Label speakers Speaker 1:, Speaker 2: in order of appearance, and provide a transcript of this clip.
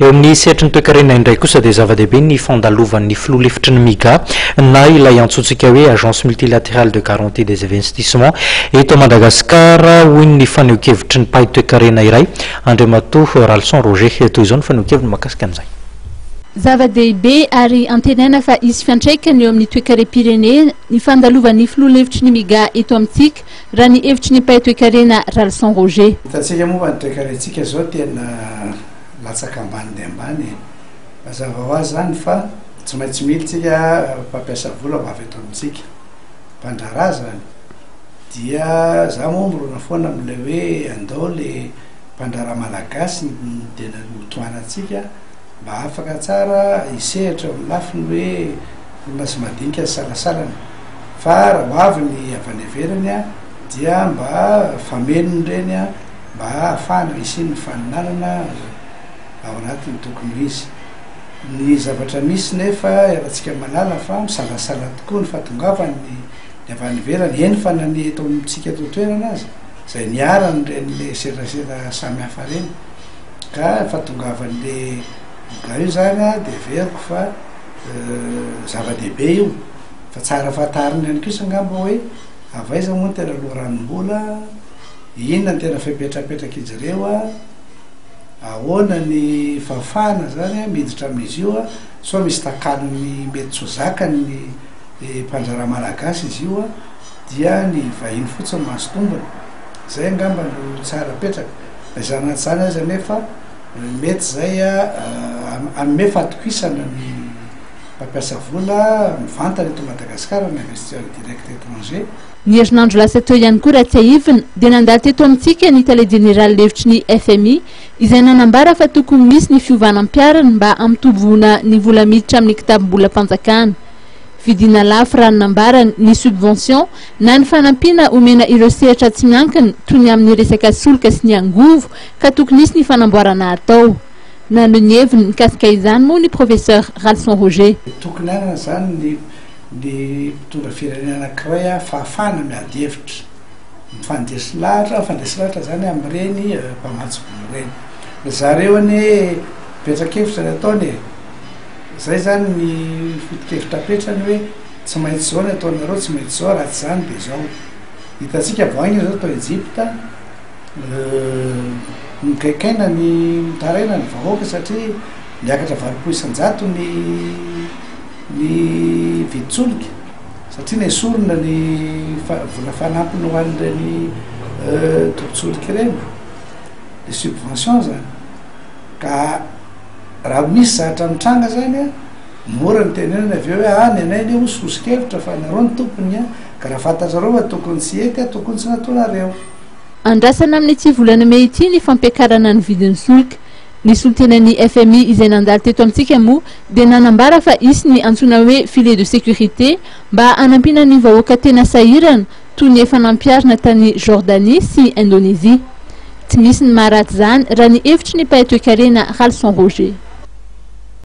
Speaker 1: eo amin'ny sehatry ny toekarena indray kosa dia zava-dehibe ny fandalovan'ny filoha lefitry ny miga na ilay antsointsika hoe agence multilatérale de garantie des investissements eto Madagasikara hoy ny faneho-kevitry ny mpahy toekarena iray Andriamatoa Ralson Roger toy izao ny faneho-kevitry mahakasika an'izay.
Speaker 2: Zava-dehibe ary antenaina fa isy fiantraikany eo amin'ny toe-karem-pirenena ny fandalovan'ny filoha lefitry ny miga eto amintsika raha ny hevitry ny mpahy toekarena Ralson Roger.
Speaker 3: Hitantsika moa fa ny toe-karentsika zao tena latsaka ambany dia ambany mazava ho azy zany fa tsy maintsy militsika mpampiasa vola ho avy eto amintsika mpandraraza dia za moa mirona foana am'le hoe andao le mpandrara malagasy dia notoanatsika mba afaka tsara isehatra amin'ny lafiny hoe olona sy madinika salasalana fa raha ho avy ny avy any ivelany a dia mba famenony reny a mba ahafahana isy ny faninanana ao anatiny tokony izy ny zavatra misy nefa rahantsika malala fa misalasala tokoa ny fatongavany ny avy any ivelany eny fa nany eto amintsika totoerana azy zay niarany renyle serasera samy hafa reny ka fatongavan'le ga io zany a dia veriko fa zava-dehibe io fa tsara fatariny ihany kosa angamba hoe avaiza moa tena loha ranombola inona ny tena fipetrapetraka izy ireo a ahoana ny fafana zany a miditra amin'izy io a so misy takanony mety tsozakany ny mpandrara malagasy izy io a dia ny vahiny fotsiny mahazo tombony zay angamba no tsara petraka izanaty zany azy anefa mety zay a ame fatokisana ny mpampiasa vola mivantana eto Madagasikara ny investisseur direct étranger.
Speaker 2: Ny herinandro lasa teo ihany koa raha tsy ahivina dia nandalo teto amintsika ny tale général levitry ny FMI izay nanambara fa tokony misy ny fiovanam-piarany mba ampitoboana ny vola miditra amin'ny kitabom-bola mpanjakana. Vidina lafo raha nanambarany ny subvention na ny fanampiana omena ireo sehatra tsy miankina toy ny amin'ny resaka solika sy ny angovo ka tokony isy ny fanamboarana atao. Nano ny heviny mikasika izany moa ny professeur Ralson Roger.
Speaker 3: Tokony anana zany ny mpitondra firenena anankiray a fahafana miady hevitra mifandesy lahatra zany amin'ireny mpamatsy vola ireny zareo ane petrakevitra ny ataony zay zany ny foto-kevitra petrany hoe tsy maintsy zao ny ataonareo tsy maintsy zao raha tsy zany dia zao hitantsika voagny zao tao Egypta mikaikaina ny mitaraina ny vahoaka satria miakatra 20% ny viditsolika satria nesorona ny vola fanampiny ho an'ireny tobitsolika ireny le subvention zany ka raha misy zatra mitranga zany a mora ny tenenana avy eo hoe ny anay io sosikevitra fa nareo ny tompony a ka raha fantatrareo fa tokony tsy ety a tokony tsy natonareo.
Speaker 2: Andrasana amin'ny tsy volana Mey ity ny fampiakarana ny vidin'ny solika. Ny solitenan'ny FMI izay nandalo teto amintsika moa dia nanambara fa isy ny antsoina hoe filet de sécurité mba hanampiana ny vahoaka tena sahirana toy ny efa nampiarina tany Jordanie sy Indonésie. Tsy misy ny maharatsy zany raha ny hevitry ny mpahay toe-karena Ralson Roger.